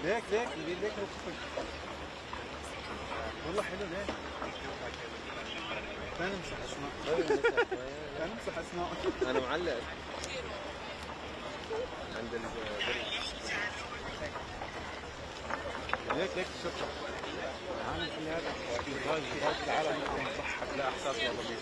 ليك نبي ليك والله حلو ليك لا نمسح اسماء لا نمسح اسماء انا معلق عند البريد ليك الشرطة العالم كل هذا في غاية العالم ممكن تصحك لا احساس والله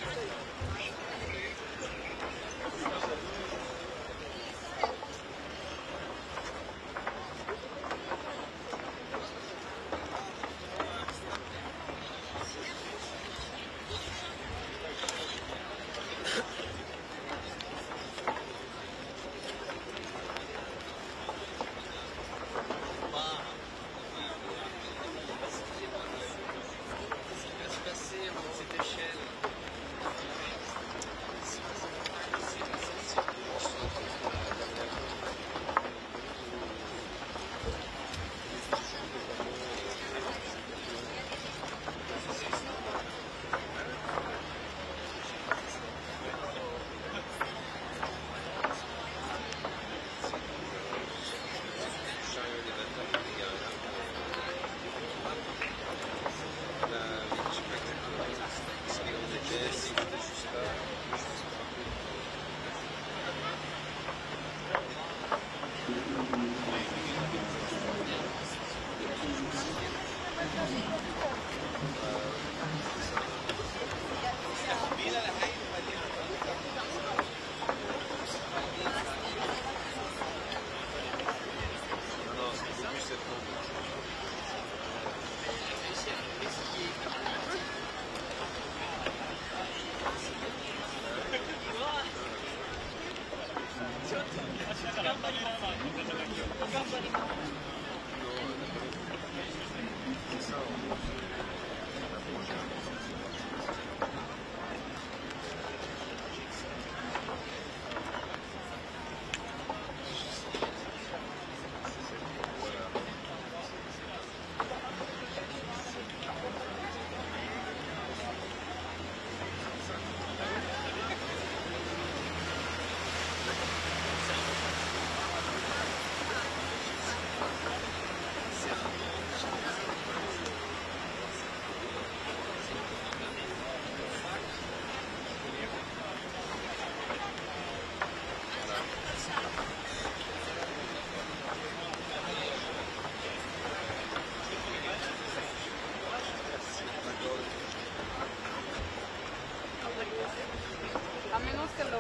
A menos que lo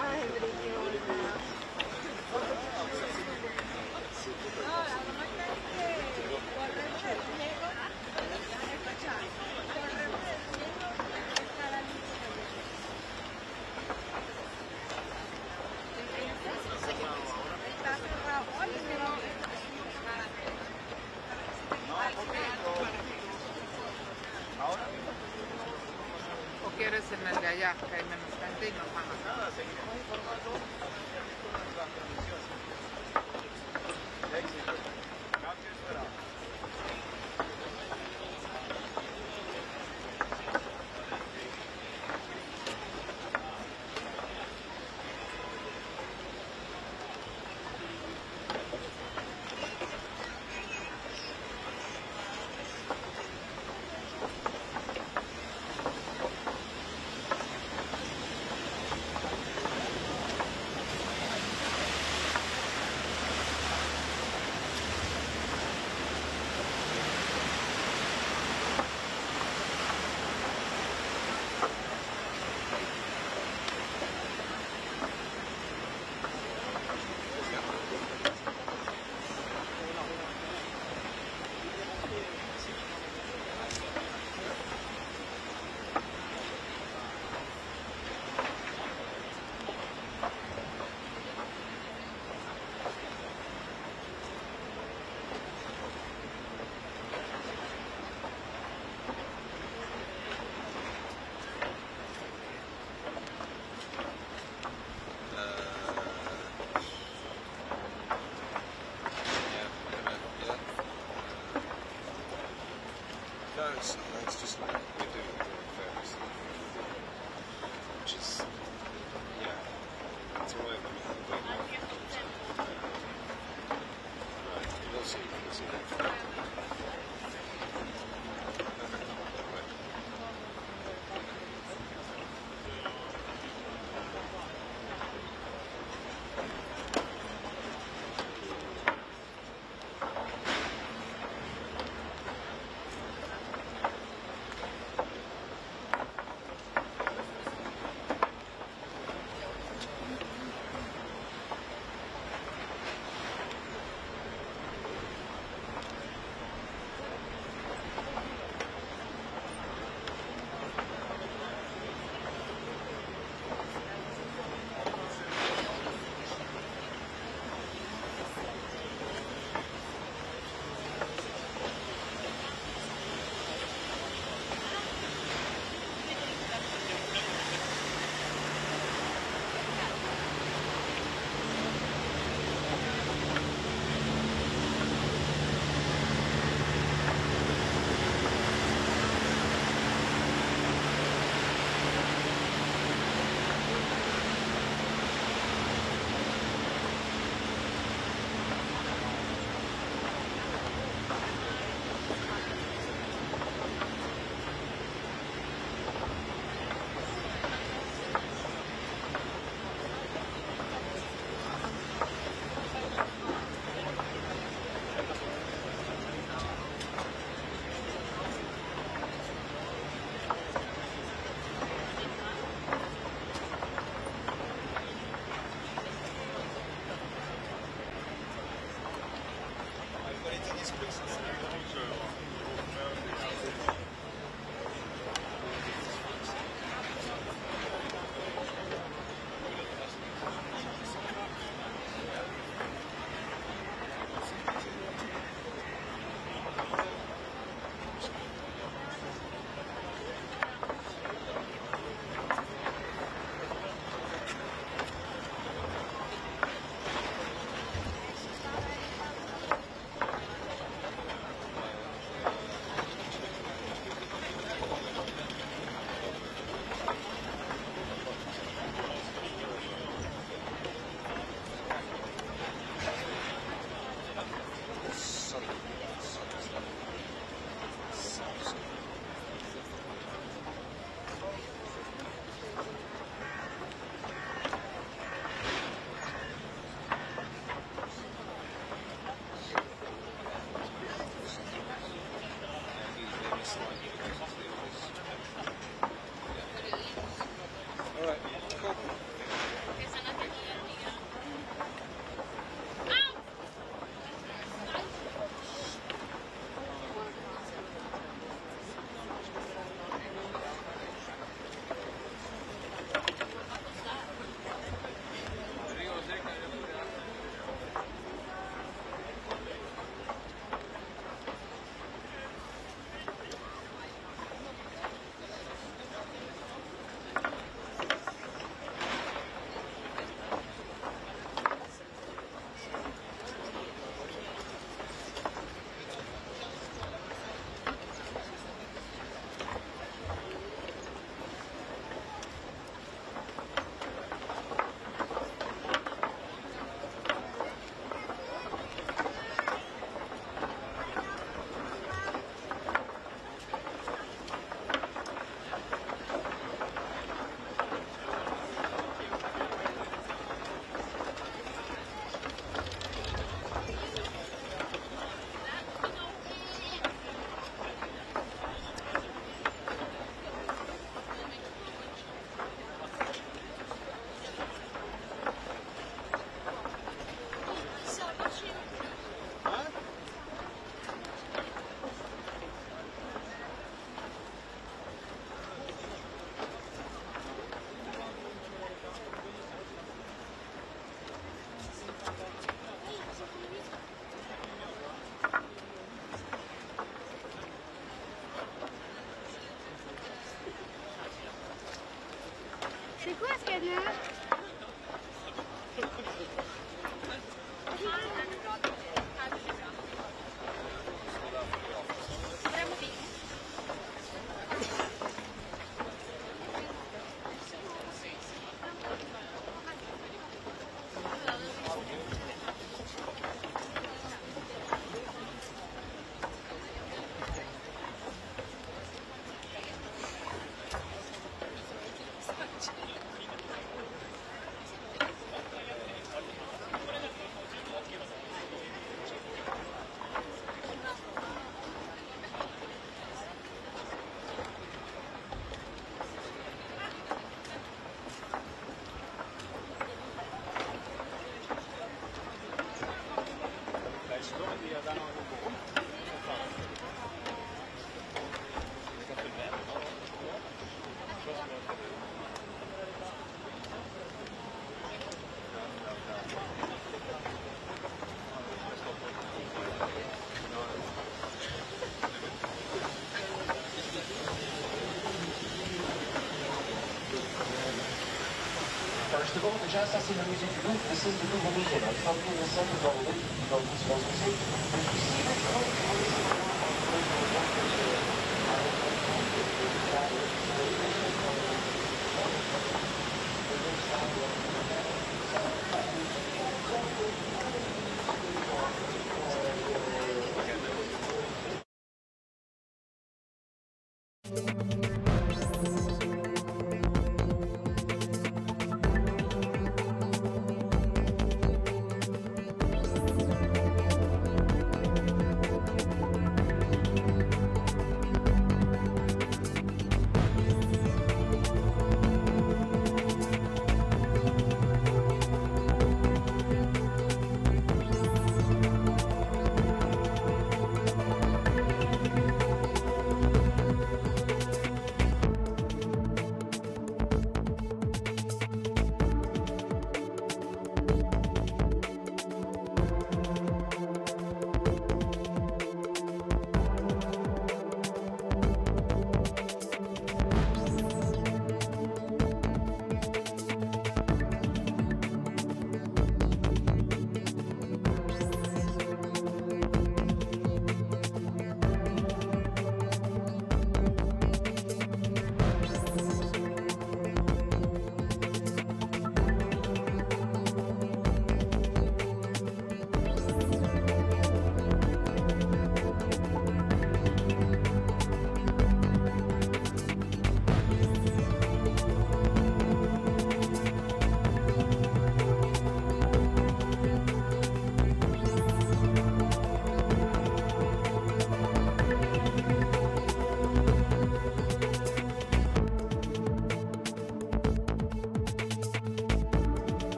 ay, brillo. No, la mamá que correr el riego, correr el riego, estará listo. Está cerrado. Oye, pero ¿o quieres en el de allá, que hay menos gente y nos van a nada, seguiremos informando con las transmisiones. Éxito. Gracias, espera. C'est quoi ce cadenas? First of all, déjà, ça c'est le musée du Louvre. This is the Louvre Museum. I'm talking in the center of the Louvre Museum.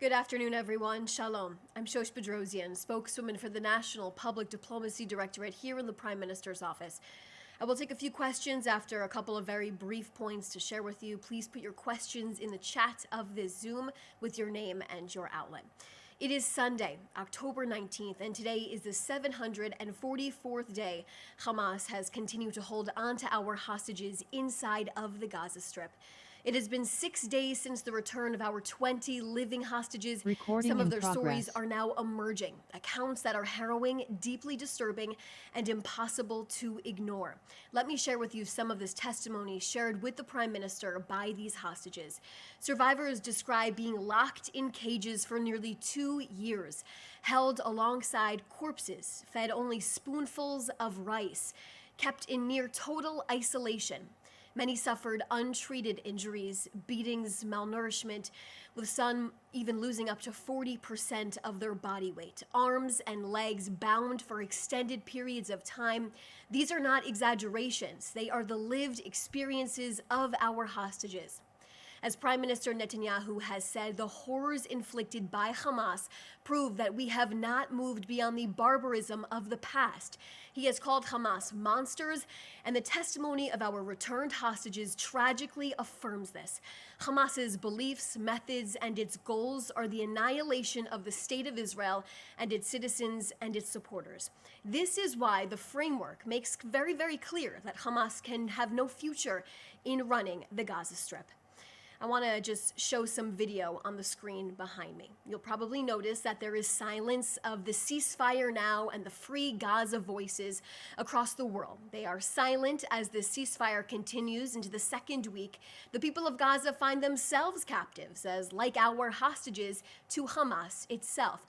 Good afternoon, everyone. Shalom. I'm Shosh Bedrosian, spokeswoman for the National Public Diplomacy Directorate here in the Prime Minister's office. I will take a few questions after a couple of very brief points to share with you. Please put your questions in the chat of this Zoom with your name and your outlet. It is Sunday, October 19th, and today is the 744th day Hamas has continued to hold on to our hostages inside of the Gaza Strip. It has been 6 days since the return of our 20 living hostages. Recording Some of in their stories progress. are now emerging, accounts that are harrowing, deeply disturbing, and impossible to ignore. Let me share with you some of this testimony shared with the Prime Minister by these hostages. Survivors describe being locked in cages for nearly 2 years, held alongside corpses, fed only spoonfuls of rice, kept in near total isolation. Many suffered untreated injuries, beatings, malnourishment, with some even losing up to 40% of their body weight. Arms and legs bound for extended periods of time. These are not exaggerations. They are the lived experiences of our hostages. As Prime Minister Netanyahu has said, the horrors inflicted by Hamas prove that we have not moved beyond the barbarism of the past. He has called Hamas monsters, and the testimony of our returned hostages tragically affirms this. Hamas's beliefs, methods, and its goals are the annihilation of the State of Israel and its citizens and its supporters. This is why the framework makes very, very clear that Hamas can have no future in running the Gaza Strip. I want to just show some video on the screen behind me. You'll probably notice that there is silence of the ceasefire now and the free Gaza voices across the world. They are silent as the ceasefire continues into the second week. The people of Gaza find themselves captives, as like our hostages, to Hamas itself.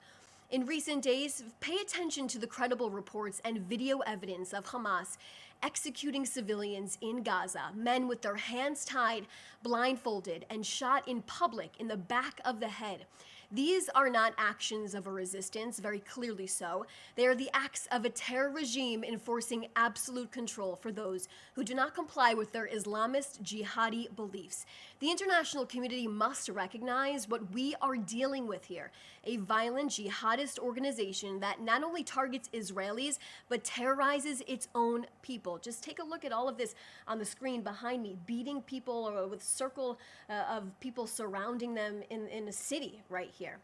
In recent days, pay attention to the credible reports and video evidence of Hamas executing civilians in Gaza, men with their hands tied, blindfolded, and shot in public in the back of the head. These are not actions of a resistance, very clearly so. They are the acts of a terror regime enforcing absolute control for those who do not comply with their Islamist jihadi beliefs. The international community must recognize what we are dealing with here, a violent jihadist organization that not only targets Israelis, but terrorizes its own people. Just take a look at all of this on the screen behind me, beating people with a circle of people surrounding them in a city right here.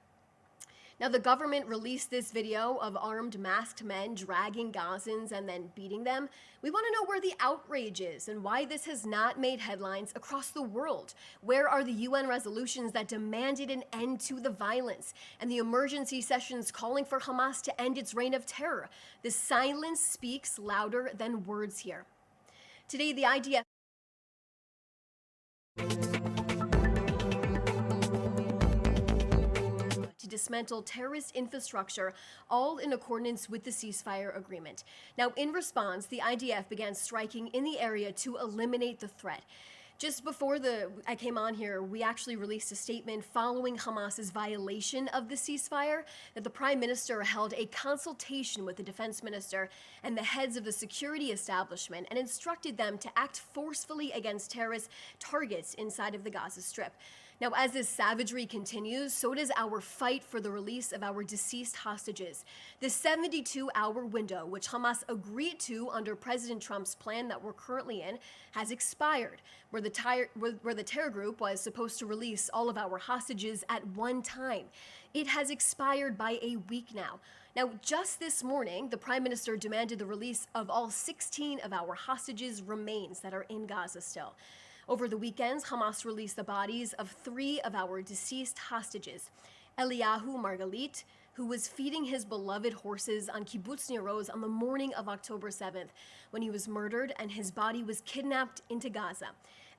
Now, the government released this video of armed masked men dragging Gazans and then beating them. We want to know where the outrage is and why this has not made headlines across the world. Where are the UN resolutions that demanded an end to the violence and the emergency sessions calling for Hamas to end its reign of terror? The silence speaks louder than words here. Today, the IDF dismantle terrorist infrastructure, all in accordance with the ceasefire agreement. Now, in response, the IDF began striking in the area to eliminate the threat. Just before I came on here, we actually released a statement following Hamas's violation of the ceasefire that the Prime Minister held a consultation with the Defense Minister and the heads of the security establishment and instructed them to act forcefully against terrorist targets inside of the Gaza Strip. Now, as this savagery continues, so does our fight for the release of our deceased hostages. The 72-hour window, which Hamas agreed to under President Trump's plan that we're currently in, has expired, where the terror group was supposed to release all of our hostages at one time. It has expired by a week now. Now, just this morning, the Prime Minister demanded the release of all 16 of our hostages' remains that are in Gaza still. Over the weekends, Hamas released the bodies of 3 of our deceased hostages. Eliyahu Margalit, who was feeding his beloved horses on Kibbutz Nir Oz on the morning of October 7th, when he was murdered and his body was kidnapped into Gaza.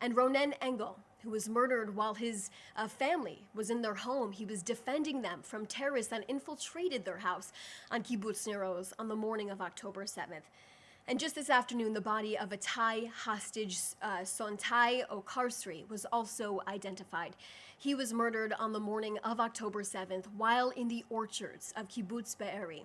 And Ronen Engel, who was murdered while his family was in their home. He was defending them from terrorists that infiltrated their house on Kibbutz Nir Oz on the morning of October 7th. And just this afternoon, the body of a Thai hostage, Sontai Okarsri, was also identified. He was murdered on the morning of October 7th while in the orchards of Kibbutz Be'eri.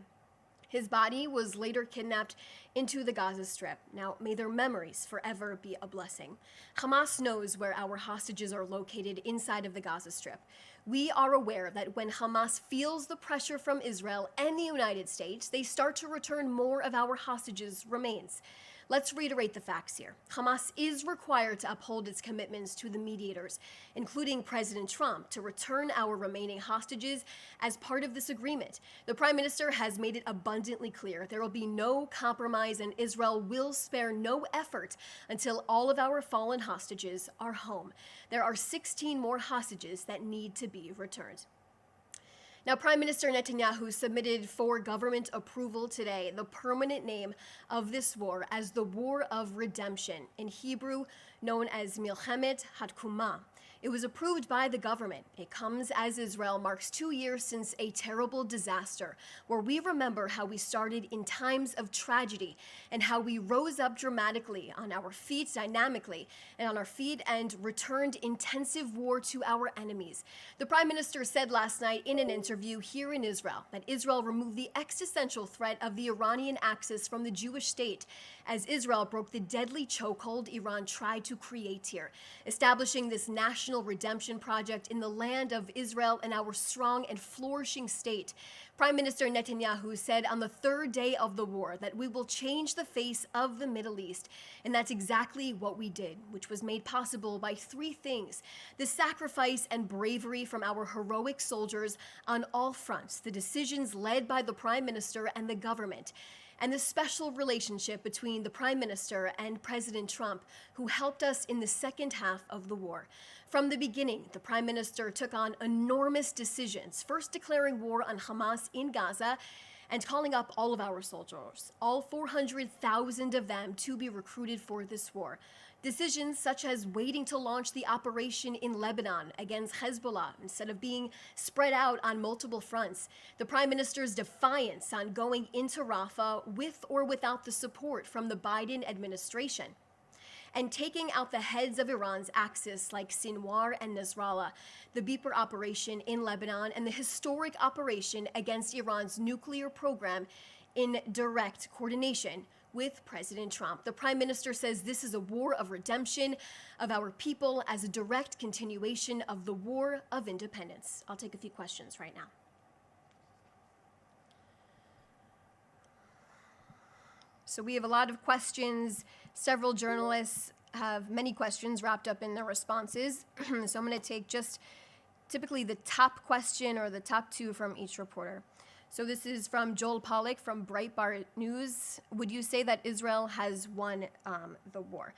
His body was later kidnapped into the Gaza Strip. Now, may their memories forever be a blessing. Hamas knows where our hostages are located inside of the Gaza Strip. We are aware that when Hamas feels the pressure from Israel and the United States, they start to return more of our hostages' remains. Let's reiterate the facts here. Hamas is required to uphold its commitments to the mediators, including President Trump, to return our remaining hostages as part of this agreement. The Prime Minister has made it abundantly clear there will be no compromise and Israel will spare no effort until all of our fallen hostages are home. There are 16 more hostages that need to be returned. Now, Prime Minister Netanyahu submitted for government approval today the permanent name of this war as the War of Redemption, in Hebrew known as Milchemet Hatkuma. It was approved by the government. It comes as Israel marks 2 years since a terrible disaster, where we remember how we started in times of tragedy and how we rose up dramatically on our feet, dynamically, and returned intensive war to our enemies. The Prime Minister said last night in an interview here in Israel that Israel removed the existential threat of the Iranian axis from the Jewish state as Israel broke the deadly chokehold Iran tried to create here, establishing this national redemption project in the land of Israel and our strong and flourishing state. Prime Minister Netanyahu said on the third day of the war that we will change the face of the Middle East. And that's exactly what we did, which was made possible by three things: the sacrifice and bravery from our heroic soldiers on all fronts, the decisions led by the Prime Minister and the government, and the special relationship between the Prime Minister and President Trump, who helped us in the second half of the war. From the beginning, the Prime Minister took on enormous decisions, first declaring war on Hamas in Gaza and calling up all of our soldiers, all 400,000 of them, to be recruited for this war. Decisions such as waiting to launch the operation in Lebanon against Hezbollah instead of being spread out on multiple fronts. The Prime Minister's defiance on going into Rafah with or without the support from the Biden administration. And taking out the heads of Iran's axis like Sinwar and Nasrallah, the Beeper operation in Lebanon, and the historic operation against Iran's nuclear program in direct coordination with President Trump. The Prime Minister says this is a war of redemption of our people as a direct continuation of the War of Independence. I'll take a few questions right now. So we have a lot of questions. Several journalists have many questions wrapped up in their responses. So I'm going to take just typically the top question or the top two from each reporter. So this is from Joel Pollack from Breitbart News. Would you say that Israel has won the war?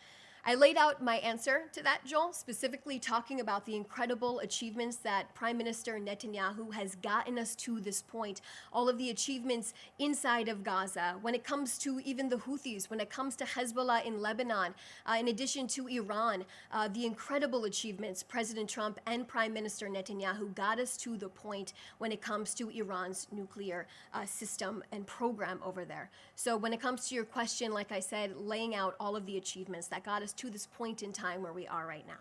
I laid out my answer to that, Joel, specifically talking about the incredible achievements that Prime Minister Netanyahu has gotten us to this point, all of the achievements inside of Gaza, when it comes to even the Houthis, when it comes to Hezbollah in Lebanon, in addition to Iran, the incredible achievements President Trump and Prime Minister Netanyahu got us to the point when it comes to Iran's nuclear system and program over there. So when it comes to your question, like I said, laying out all of the achievements that got us to this point in time where we are right now.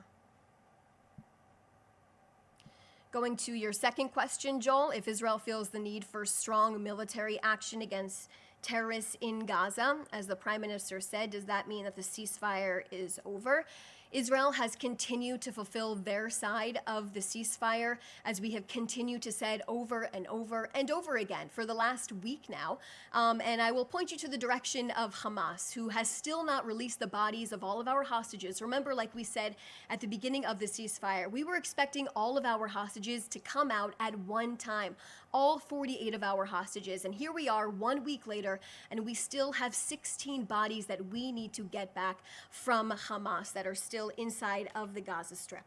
Going to your second question, Joel, if Israel feels the need for strong military action against terrorists in Gaza, as the Prime Minister said, does that mean that the ceasefire is over? Israel has continued to fulfill their side of the ceasefire, as we have continued to said over and over and over again for the last week now. And I will point you to the direction of Hamas, who has still not released the bodies of all of our hostages. Remember, like we said at the beginning of the ceasefire, we were expecting all of our hostages to come out at one time, all 48 of our hostages. And here we are 1 week later, and we still have 16 bodies that we need to get back from Hamas that are still inside of the Gaza Strip.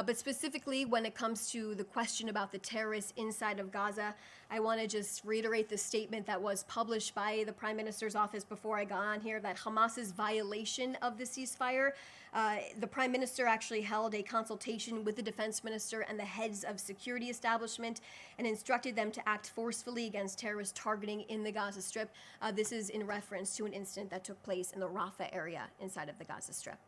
But specifically, when it comes to the question about the terrorists inside of Gaza, I want to just reiterate the statement that was published by the Prime Minister's office before I got on here, that Hamas's violation of the ceasefire, the Prime Minister actually held a consultation with the Defense Minister and the heads of security establishment and instructed them to act forcefully against terrorist targeting in the Gaza Strip. This is in reference to an incident that took place in the Rafah area inside of the Gaza Strip.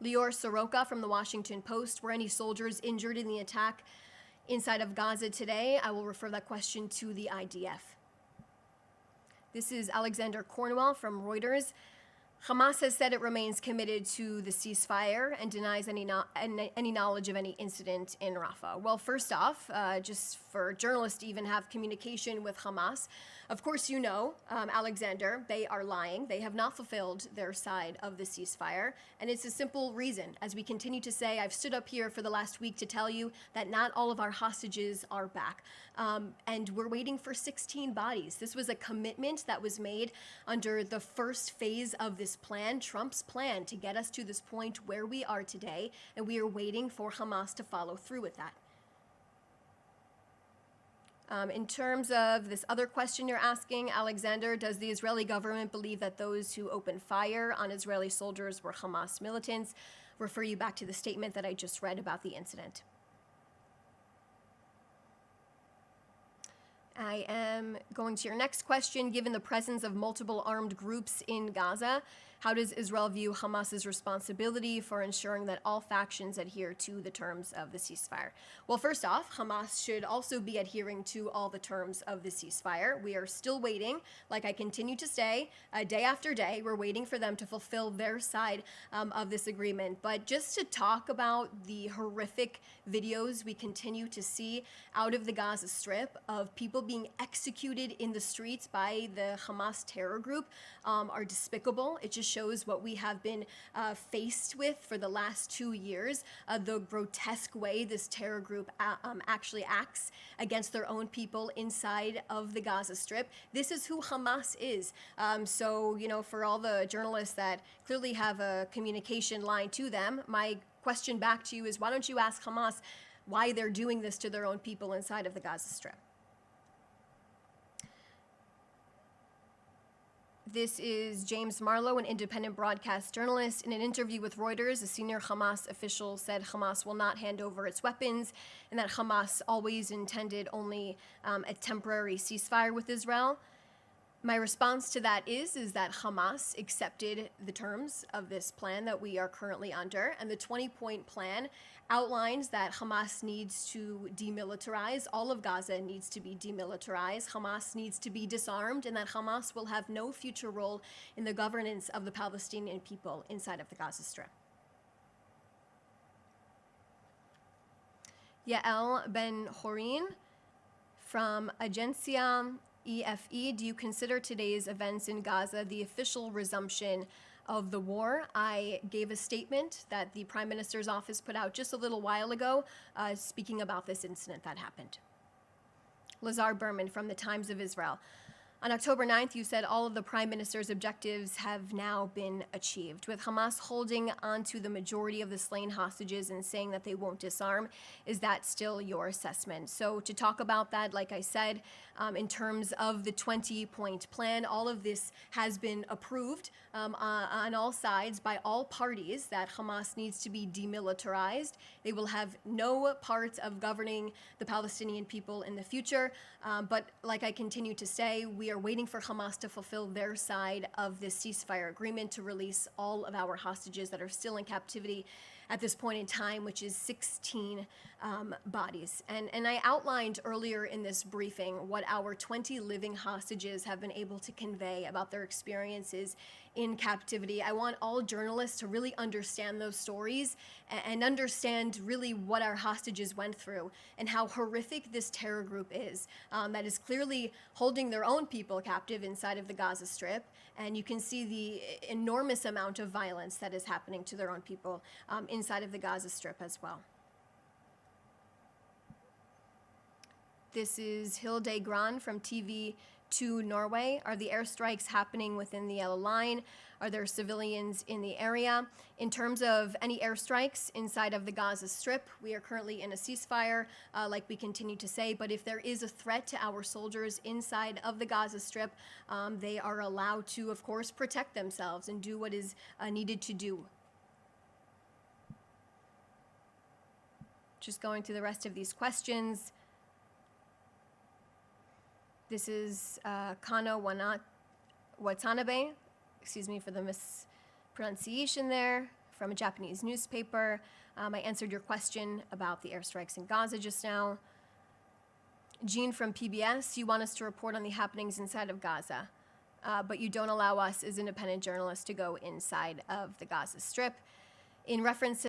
Lior Soroka from the Washington Post: were any soldiers injured in the attack inside of Gaza today? I will refer that question to the IDF. This is Alexander Cornwell from Reuters. Hamas has said it remains committed to the ceasefire and denies any knowledge of any incident in Rafah. Well, first off, just for journalists to even have communication with Hamas, of course you know, Alexander, they are lying. They have not fulfilled their side of the ceasefire. And it's a simple reason. As we continue to say, I've stood up here for the last week to tell you that not all of our hostages are back. And we're waiting for 16 bodies. This was a commitment that was made under the first phase of this plan, Trump's plan to get us to this point where we are today, and we are waiting for Hamas to follow through with that. In terms of this other question you're asking, Alexander, does the Israeli government believe that those who opened fire on Israeli soldiers were Hamas militants? Refer you back to the statement that I just read about the incident. I am going to your next question. Given the presence of multiple armed groups in Gaza, how does Israel view Hamas's responsibility for ensuring that all factions adhere to the terms of the ceasefire? Well, first off, Hamas should also be adhering to all the terms of the ceasefire. We are still waiting, like I continue to say, day after day, we're waiting for them to fulfill their side of this agreement. But just to talk about the horrific videos we continue to see out of the Gaza Strip of people being executed in the streets by the Hamas terror group are despicable. It just shows what we have been faced with for the last 2 years, the grotesque way this terror group actually acts against their own people inside of the Gaza Strip. This is who Hamas is. So, you know, for all the journalists that clearly have a communication line to them, my question back to you is, why don't you ask Hamas why they're doing this to their own people inside of the Gaza Strip? This is James Marlowe, an independent broadcast journalist. In an interview with Reuters, a senior Hamas official said Hamas will not hand over its weapons and that Hamas always intended only a temporary ceasefire with Israel. My response to that is that Hamas accepted the terms of this plan that we are currently under, and the 20-point plan outlines that Hamas needs to demilitarize. All of Gaza needs to be demilitarized. Hamas needs to be disarmed, and that Hamas will have no future role in the governance of the Palestinian people inside of the Gaza Strip. Yael Ben-Horin from Agencia EFE, do you consider today's events in Gaza the official resumption of the war? I gave a statement that the Prime Minister's office put out just a little while ago, speaking about this incident that happened. Lazar Berman from the Times of Israel. On October 9th, you said all of the Prime Minister's objectives have now been achieved. With Hamas holding onto the majority of the slain hostages and saying that they won't disarm, is that still your assessment? So to talk about that, like I said, in terms of the 20-point plan, all of this has been approved on all sides by all parties that Hamas needs to be demilitarized. They will have no part of governing the Palestinian people in the future. But like I continue to say, we are waiting for Hamas to fulfill their side of this ceasefire agreement to release all of our hostages that are still in captivity at this point in time, which is 16 bodies. And I outlined earlier in this briefing what our 20 living hostages have been able to convey about their experiences in captivity. I want all journalists to really understand those stories and understand really what our hostages went through and how horrific this terror group is, that is clearly holding their own people captive inside of the Gaza Strip. And you can see the enormous amount of violence that is happening to their own people inside of the Gaza Strip as well. This is Hilde Gran from TV2 Norway. Are the airstrikes happening within the yellow line? Are there civilians in the area? In terms of any airstrikes inside of the Gaza Strip, we are currently in a ceasefire, like we continue to say, but if there is a threat to our soldiers inside of the Gaza Strip, they are allowed to, of course, protect themselves and do what is needed to do. Just going through the rest of these questions. This is Kano Watanabe, excuse me for the mispronunciation there, from a Japanese newspaper. I answered your question about the airstrikes in Gaza just now. Jean from PBS, you want us to report on the happenings inside of Gaza. but you don't allow us as independent journalists to go inside of the Gaza Strip. In reference to